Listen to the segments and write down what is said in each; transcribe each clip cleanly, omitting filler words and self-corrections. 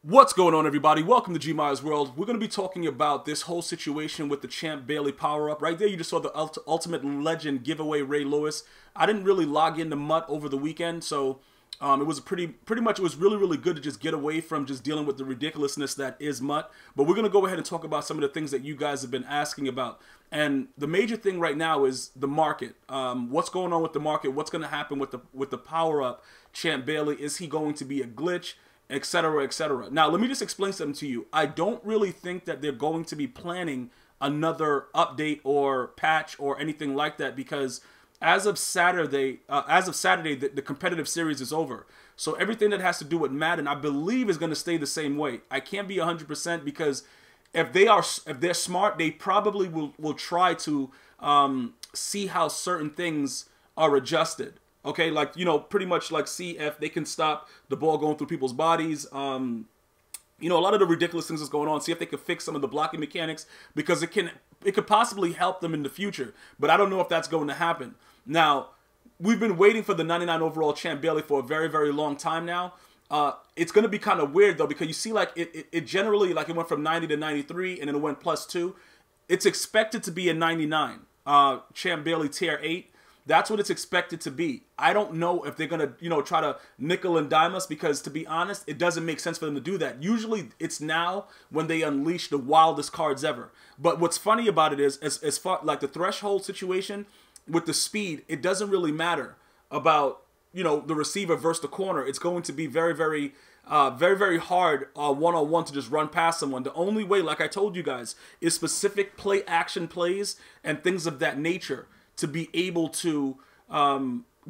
What's going on, everybody? Welcome to GmiasWorld. We're going to be talking about this whole situation with the Champ Bailey power-up. Right there, you just saw the Ultimate Legend giveaway Ray Lewis. I didn't really log into MUT over the weekend, so it was pretty much, it was really good to just get away from just dealing with the ridiculousness that is MUT. But we're going to go ahead and talk about some of the things that you guys have been asking about. And the major thing right now is the market. What's going on with the market? What's going to happen with the power-up Champ Bailey? Is he going to be a glitch? Etc., etc. Now, let me just explain something to you. I don't really think that they're going to be planning another update or patch or anything like that, because as of Saturday, the competitive series is over. So everything that has to do with Madden, I believe, is going to stay the same way. I can't be 100% because if they're smart, they probably will try to see how certain things are adjusted. Okay, like, you know, pretty much like see if they can stop the ball going through people's bodies. You know, a lot of the ridiculous things that's going on. See if they can fix some of the blocking mechanics, because it could possibly help them in the future. But I don't know if that's going to happen. Now, we've been waiting for the 99 overall Champ Bailey for a very long time now. It's going to be kind of weird though, because you see, like, it generally, like, it went from 90 to 93 and then it went +2. It's expected to be a 99 Champ Bailey tier 8. That's what it's expected to be. I don't know if they're going to, you know, try to nickel and dime us, because, to be honest, it doesn't make sense for them to do that. Usually it's now when they unleash the wildest cards ever. But what's funny about it is, as far like the threshold situation with the speed, it doesn't really matter about, you know, the receiver versus the corner. It's going to be very hard one-on-one to just run past someone. The only way, like I told you guys, is specific play action plays and things of that nature to be able to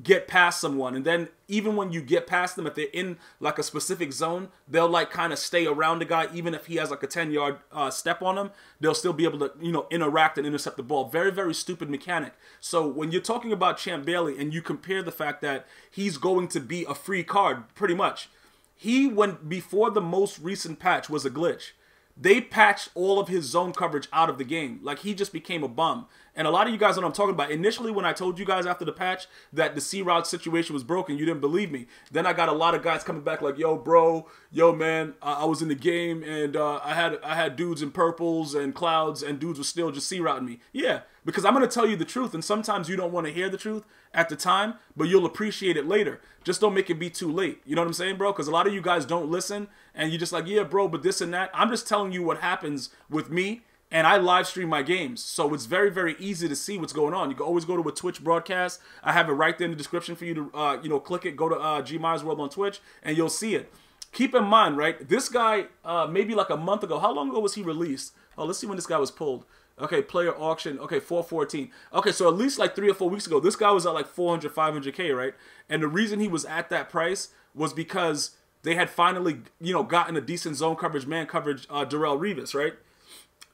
get past someone. And then even when you get past them, if they're in like a specific zone, they'll like kind of stay around the guy. Even if he has like a 10-yard step on them, they'll still be able to, you know, interact and intercept the ball. Very stupid mechanic. So when you're talking about Champ Bailey and you compare the fact that he's going to be a free card, pretty much, he went before the most recent patch was a glitch. They patched all of his zone coverage out of the game. Like, he just became a bum. And a lot of you guys know what I'm talking about. Initially, when I told you guys after the patch that the C-Route situation was broken, you didn't believe me. Then I got a lot of guys coming back like, yo, bro, yo, man, I was in the game and I had dudes in purples and clouds, and dudes were still just C-Routing me. Yeah, because I'm going to tell you the truth, and sometimes you don't want to hear the truth at the time, but you'll appreciate it later. Just don't make it be too late. You know what I'm saying, bro? Because a lot of you guys don't listen, and you're just like, yeah, bro, but this and that. I'm just telling you what happens with me, and I live stream my games. So it's very easy to see what's going on. You can always go to a Twitch broadcast. I have it right there in the description for you to, you know, click it, go to GmiasWorld on Twitch, and you'll see it. Keep in mind, right, this guy, maybe like a month ago, how long ago was he released? Oh, let's see when this guy was pulled. Okay, player auction. Okay, 414. Okay, so at least like 3 or 4 weeks ago, this guy was at like 400, 500K, right? And the reason he was at that price was because they had finally, you know, gotten a decent zone coverage, man coverage, Darrell Revis, right?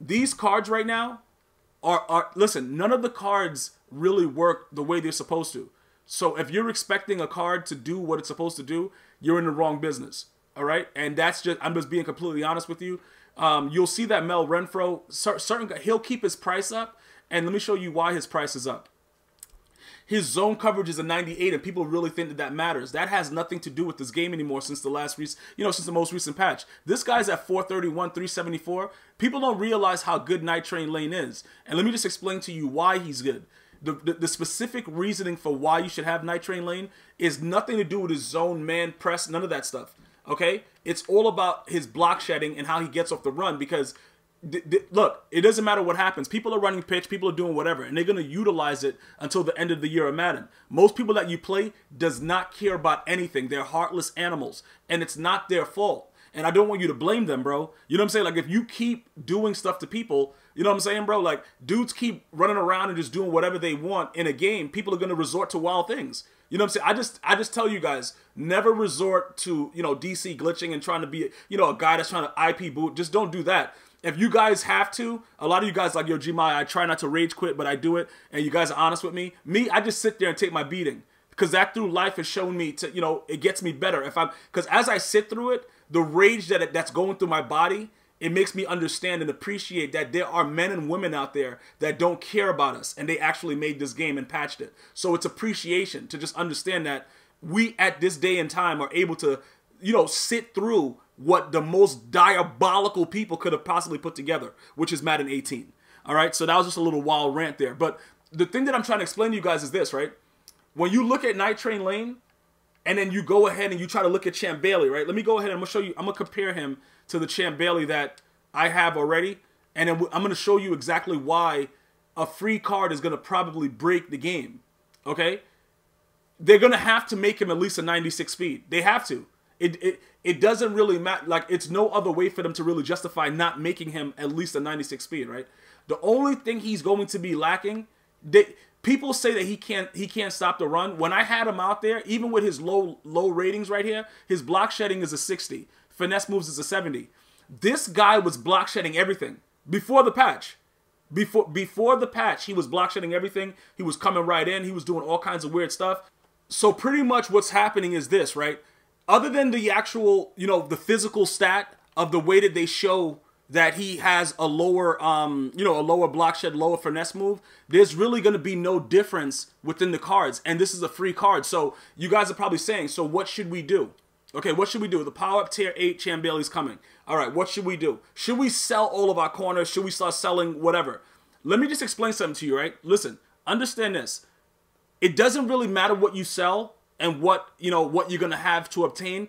These cards right now are listen, none of the cards really work the way they're supposed to. So if you're expecting a card to do what it's supposed to do, you're in the wrong business, all right? And that's just, I'm just being completely honest with you. You'll see that Mel Renfro, he'll keep his price up, and let me show you why his price is up. His zone coverage is a 98, and people really think that that matters. That has nothing to do with this game anymore since the since the most recent patch. This guy's at 431, 374. People don't realize how good Night Train Lane is, and let me just explain to you why he's good. The specific reasoning for why you should have Night Train Lane is nothing to do with his zone, man, press, none of that stuff. Okay, it's all about his block shedding and how he gets off the run, because look, it doesn't matter what happens. People are running pitch, people are doing whatever, and they're going to utilize it until the end of the year of Madden. Most people that you play does not care about anything. They're heartless animals, and it's not their fault. And I don't want you to blame them, bro. You know what I'm saying? Like, if you keep doing stuff to people, you know what I'm saying, bro? Like, dudes keep running around and just doing whatever they want in a game, people are going to resort to wild things. You know what I'm saying? I just tell you guys, never resort to, you know, DC glitching and trying to be, you know, a guy that's trying to IP boot. Just don't do that. If you guys have to, a lot of you guys like, yo, Gmi, I try not to rage quit, but I do it, and you guys are honest with me. Me, I just sit there and take my beating, because that through life has shown me to, you know, it gets me better. Because as I sit through it, the rage that's going through my body, it makes me understand and appreciate that there are men and women out there that don't care about us, and they actually made this game and patched it. So it's appreciation to just understand that we at this day and time are able to, you know, sit through what the most diabolical people could have possibly put together, which is Madden 18. All right, so that was just a little wild rant there. But the thing that I'm trying to explain to you guys is this, right? When you look at Night Train Lane, and then you go ahead and you try to look at Champ Bailey, right? Let me go ahead and I'm gonna show you. I'm gonna compare him to the Champ Bailey that I have already, and then I'm gonna show you exactly why a free card is gonna probably break the game. Okay? They're gonna have to make him at least a 96 speed. They have to. It doesn't really matter. Like, it's no other way for them to really justify not making him at least a 96 speed, right? The only thing he's going to be lacking, people say that he can't stop the run. When I had him out there, even with his low ratings right here, his block shedding is a 60, finesse moves is a 70. This guy was block shedding everything before the patch. Before the patch, he was block shedding everything. He was coming right in. He was doing all kinds of weird stuff. So pretty much what's happening is this, right? Other than the actual, the physical stat of the way that they show that he has a lower, a lower block shed, lower finesse move, there's really going to be no difference within the cards. And this is a free card. So you guys are probably saying, so what should we do? Okay, what should we do? The Power Up Tier 8 Champ Bailey's coming. All right, what should we do? Should we sell all of our corners? Should we start selling whatever? Let me just explain something to you, right? Listen, understand this. It doesn't really matter what you sell and what you're going to have to obtain.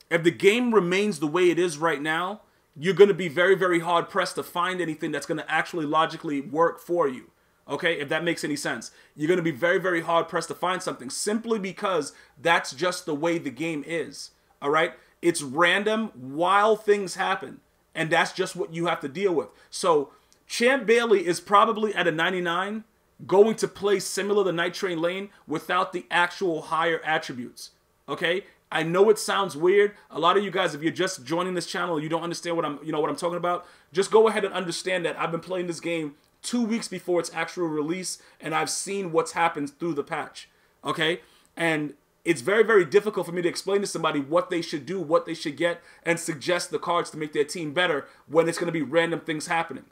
If the game remains the way it is right now, you're going to be very, very hard pressed to find anything that's going to actually logically work for you. Okay, if that makes any sense. You're going to be very, very hard pressed to find something simply because that's just the way the game is. All right, it's random while things happen, and that's just what you have to deal with. So Champ Bailey is probably at a 99, going to play similar to Night Train Lane without the actual higher attributes. Okay, I know it sounds weird. A lot of you guys, if you're just joining this channel, you don't understand what I'm talking about. Just go ahead and understand that I've been playing this game 2 weeks before its actual release, and I've seen what's happened through the patch. Okay, and it's very, very difficult for me to explain to somebody what they should do, what they should get, and suggest the cards to make their team better when it's going to be random things happening.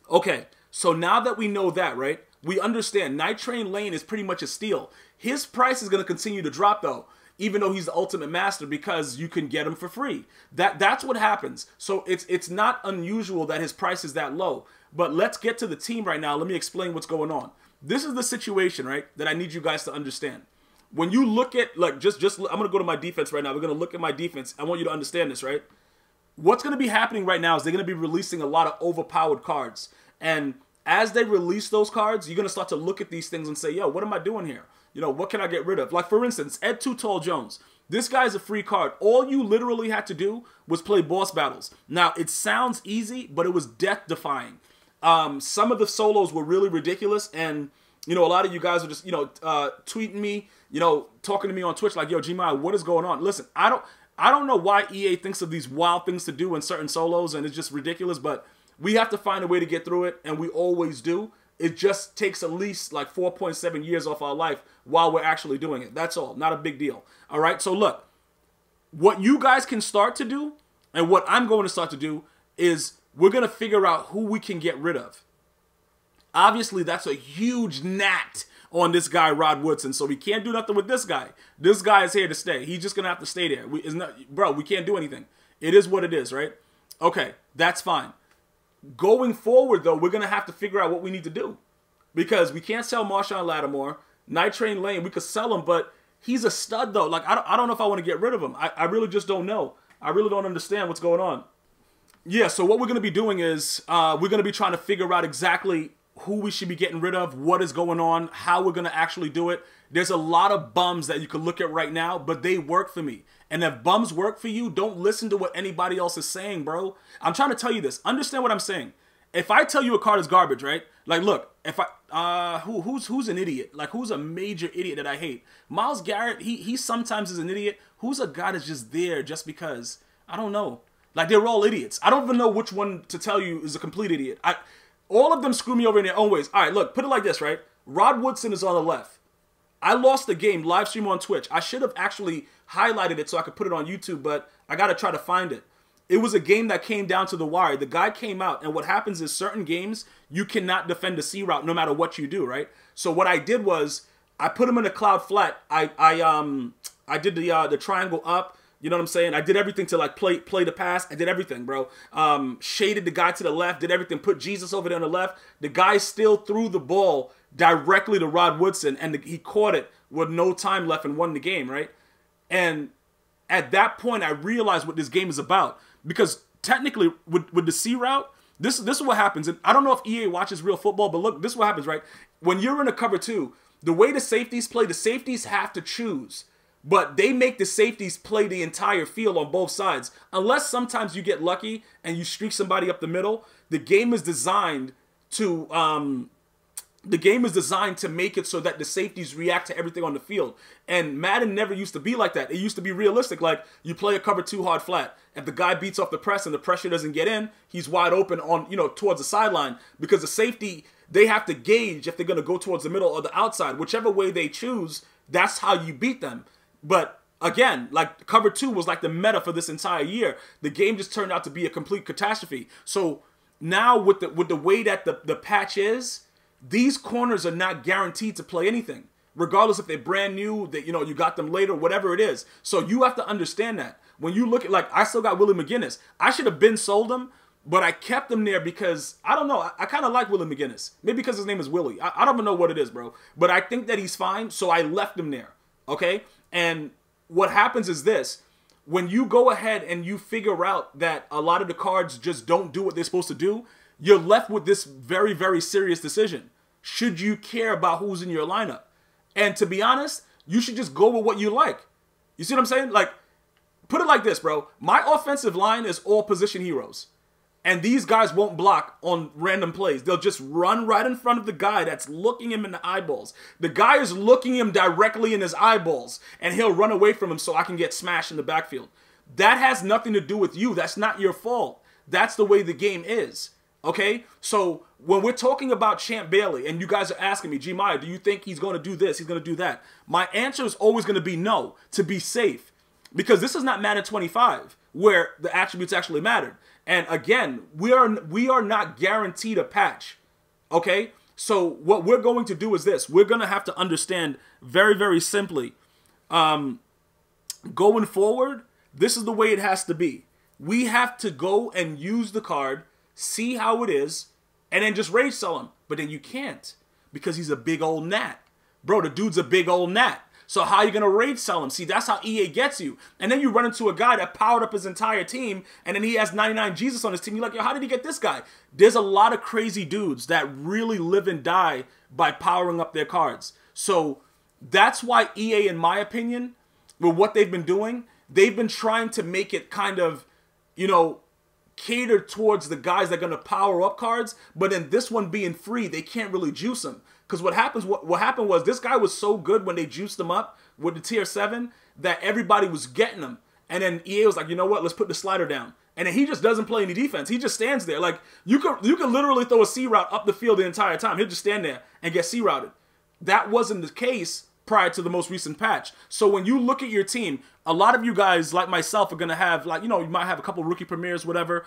Okay, so now that we know that, right, we understand Night Train Lane is pretty much a steal. His price is going to continue to drop, though, even though he's the ultimate master, because you can get him for free. That's what happens. So it's not unusual that his price is that low. But let's get to the team right now. Let me explain what's going on. This is the situation, right, that I need you guys to understand. When you look at, like, I'm going to go to my defense right now. We're going to look at my defense. I want you to understand this, right? What's going to be happening right now is they're going to be releasing a lot of overpowered cards. And as they release those cards, you're going to start to look at these things and say, yo, what am I doing here? What can I get rid of? Like, for instance, Ed Too Tall Jones. This guy's a free card. All you literally had to do was play boss battles. Now, it sounds easy, but it was death-defying. Some of the solos were really ridiculous, and, a lot of you guys are just, tweeting me, talking to me on Twitch like, yo, Gmias, what is going on? Listen, I don't know why EA thinks of these wild things to do in certain solos, and it's just ridiculous, but we have to find a way to get through it, and we always do. It just takes at least like 4.7 years off our life while we're actually doing it. That's all. Not a big deal. All right? So look, what you guys can start to do, and what I'm going to start to do, is we're going to figure out who we can get rid of. Obviously, that's a huge gnat on this guy, Rod Woodson, so we can't do nothing with this guy. This guy is here to stay. He's just going to have to stay there. We can't do anything. It is what it is, right? Okay, that's fine. Going forward, though, we're going to have to figure out what we need to do. Because we can't sell Marshawn Lattimore. Night Train Lane, we could sell him, but he's a stud, though. Like, I don't know if I want to get rid of him. I really just don't know. I really don't understand what's going on. Yeah, so what we're going to be doing is we're going to be trying to figure out exactly who we should be getting rid of, what is going on, how we're going to actually do it. There's a lot of bums that you can look at right now, but they work for me. And if bums work for you, don't listen to what anybody else is saying, bro. I'm trying to tell you this. Understand what I'm saying. If I tell you a card is garbage, right? Like, look, if who's an idiot? Like, who's a major idiot that I hate? Myles Garrett, he sometimes is an idiot. Who's a guy that's just there just because? I don't know. Like, they're all idiots. I don't even know which one to tell you is a complete idiot. All of them screw me over in their own ways. All right, look, put it like this, right? Rod Woodson is on the left. I lost the game live stream on Twitch. I should have actually highlighted it so I could put it on YouTube, but I got to try to find it. It was a game that came down to the wire. The guy came out, and what happens is certain games, you cannot defend the C route no matter what you do, right? So what I did was I put him in a cloud flat. I did the triangle up, You know what I'm saying? I did everything to like play the pass. I did everything, bro. Shaded the guy to the left, did everything, put Jesus over there on the left. The guy still threw the ball directly to Rod Woodson, and he caught it with no time left and won the game, right? And at that point, I realized what this game is about. Because technically, with the C route, this is what happens. And I don't know if EA watches real football, but look, this is what happens, right? When you're in a cover two, the way the safeties play, the safeties have to choose. But they make the safeties play the entire field on both sides. Unless sometimes you get lucky and you streak somebody up the middle, the game is designed to make it so that the safeties react to everything on the field. And Madden never used to be like that. It used to be realistic. Like, you play a cover two hard flat. If the guy beats off the press and the pressure doesn't get in, he's wide open on, towards the sideline. Because the safety, they have to gauge if they're going to go towards the middle or the outside. Whichever way they choose, that's how you beat them. But again, like, cover two was like the meta for this entire year. The game just turned out to be a complete catastrophe. So now with the way that the patch is, these corners are not guaranteed to play anything, regardless if they're brand new, that you got them later, whatever it is. So you have to understand that. When you look at, like, I still got Willie McGinnis. I should have been sold him, but I kept him there because, I don't know, I kind of like Willie McGinnis. Maybe because his name is Willie. I don't even know what it is, bro. But I think that he's fine, so I left him there, okay? And what happens is this. When you go ahead and you figure out that a lot of the cards just don't do what they're supposed to do, you're left with this very, very serious decision. Should you care about who's in your lineup? And to be honest, you should just go with what you like. You see what I'm saying? Like, put it like this, bro. My offensive line is all position heroes. And these guys won't block on random plays. They'll just run right in front of the guy that's looking him in the eyeballs. The guy is looking him directly in his eyeballs, and he'll run away from him so I can get smashed in the backfield. That has nothing to do with you. That's not your fault. That's the way the game is. Okay? So when we're talking about Champ Bailey, and you guys are asking me, Gmia, do you think he's going to do this? He's going to do that? My answer is always going to be no, to be safe. Because this is not Madden 25, where the attributes actually mattered. And again, we are not guaranteed a patch, okay? So what we're going to do is this. We're going to have to understand very, very simply, going forward, this is the way it has to be. We have to go and use the card, see how it is, and then just rage sell him. But then you can't, because he's a big old gnat. Bro, the dude's a big old gnat. So how are you going to rage sell him? See, that's how EA gets you. And then you run into a guy that powered up his entire team, and then he has 99 Jesus on his team. You're like, yo, how did he get this guy? There's a lot of crazy dudes that really live and die by powering up their cards. So that's why EA, in my opinion, with what they've been doing, they've been trying to make it kind of, cater towards the guys that are going to power up cards. But then this one being free, they can't really juice them. Because what happened was this guy was so good when they juiced him up with the tier 7 that everybody was getting him. And then EA was like, you know what? Let's put the slider down. And then he just doesn't play any defense. He just stands there. Like, you could literally throw a C route up the field the entire time. He'll just stand there and get C routed. That wasn't the case prior to the most recent patch. So when you look at your team, a lot of you guys, like myself, are going to have, like, you might have a couple rookie premieres, whatever,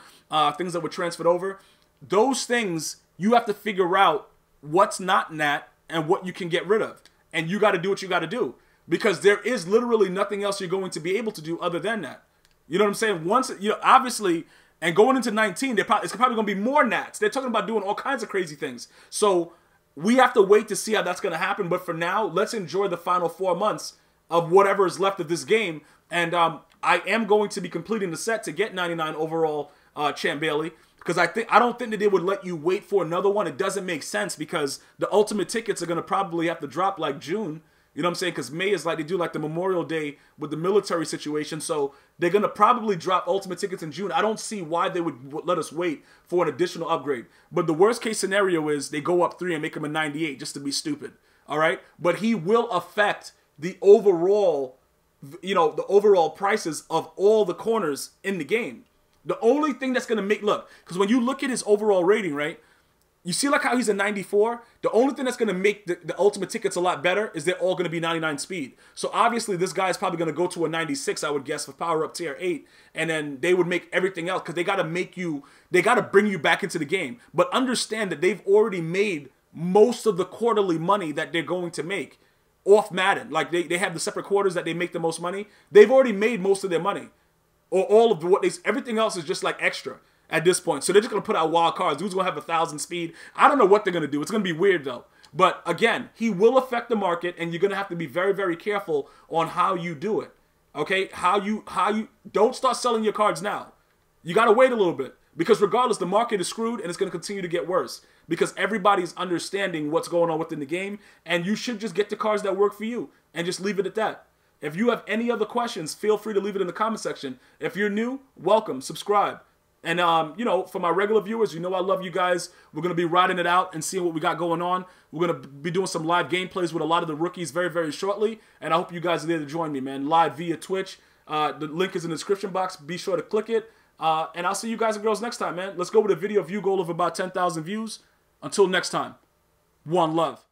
things that were transferred over. Those things, you have to figure out what's not Nat and what you can get rid of. And you got to do what you got to do. Because there is literally nothing else you're going to be able to do other than that. You know what I'm saying? Once, obviously, and going into 19, it's probably going to be more Nats. They're talking about doing all kinds of crazy things. So we have to wait to see how that's going to happen. But for now, let's enjoy the final 4 months of whatever is left of this game. And I am going to be completing the set to get 99 overall Champ Bailey. Because I don't think that they would let you wait for another one. It doesn't make sense because the ultimate tickets are going to probably have to drop like June. You know what I'm saying? Because May is like, they do like the Memorial Day with the military situation. So they're going to probably drop ultimate tickets in June. I don't see why they would let us wait for an additional upgrade. But the worst case scenario is they go up 3 and make him a 98 just to be stupid. All right? But he will affect the overall, the overall prices of all the corners in the game. The only thing that's going to make, look, because when you look at his overall rating, right, you see like how he's a 94? The only thing that's going to make the ultimate tickets a lot better is they're all going to be 99 speed. So obviously this guy is probably going to go to a 96, I would guess, for Power Up Tier 8. And then they would make everything else because they got to bring you back into the game. But understand that they've already made most of the quarterly money that they're going to make off Madden. Like they have the separate quarters that they make the most money. They've already made most of their money. Or all of everything else is just like extra at this point. So they're just going to put out wild cards. Who's going to have 1,000 speed? I don't know what they're going to do. It's going to be weird though. But again, he will affect the market, and you're going to have to be very, very careful on how you do it. Okay? How you don't start selling your cards now. You got to wait a little bit, because regardless, the market is screwed, and it's going to continue to get worse because everybody's understanding what's going on within the game, and you should just get the cards that work for you and just leave it at that. If you have any other questions, feel free to leave it in the comment section. If you're new, welcome, subscribe. And, you know, for my regular viewers, you know I love you guys. We're going to be riding it out and seeing what we got going on. We're going to be doing some live gameplays with a lot of the rookies very, very shortly. And I hope you guys are there to join me, man. Live via Twitch. The link is in the description box. Be sure to click it. And I'll see you guys and girls next time, man. Let's go with a video view goal of about 10,000 views. Until next time, one love.